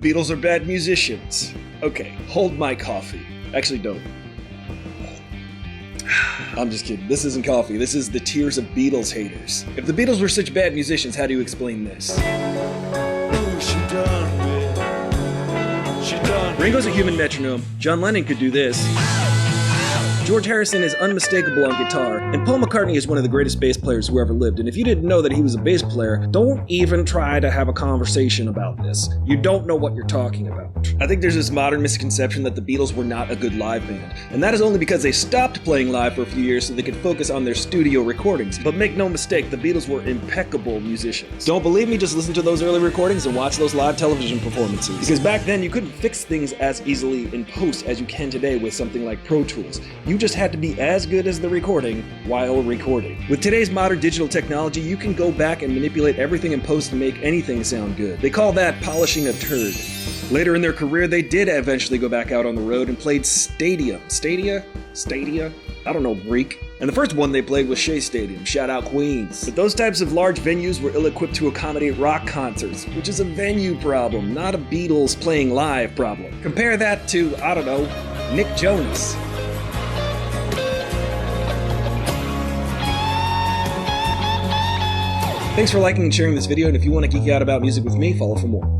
Beatles are bad musicians. Okay, hold my coffee. Actually, don't. I'm just kidding. This isn't coffee. This is the tears of Beatles haters. If the Beatles were such bad musicians, how do you explain this? Ringo's a human metronome. John Lennon could do this. George Harrison is unmistakable on guitar, and Paul McCartney is one of the greatest bass players who ever lived. And if you didn't know that he was a bass player, don't even try to have a conversation about this. You don't know what you're talking about. I think there's this modern misconception that the Beatles were not a good live band, and that is only because they stopped playing live for a few years so they could focus on their studio recordings. But make no mistake, the Beatles were impeccable musicians. Don't believe me? Just listen to those early recordings and watch those live television performances. Because back then, you couldn't fix things as easily in post as you can today with something like Pro Tools. You just had to be as good as the recording while recording. With today's modern digital technology, you can go back and manipulate everything in post to make anything sound good. They call that polishing a turd. Later in their career, they did eventually go back out on the road and played Stadia? I don't know Greek. And the first one they played was Shea Stadium, shout out Queens. But those types of large venues were ill-equipped to accommodate rock concerts, which is a venue problem, not a Beatles playing live problem. Compare that to, I don't know, Nick Jonas. Thanks for liking and sharing this video, and if you want to geek out about music with me, follow for more.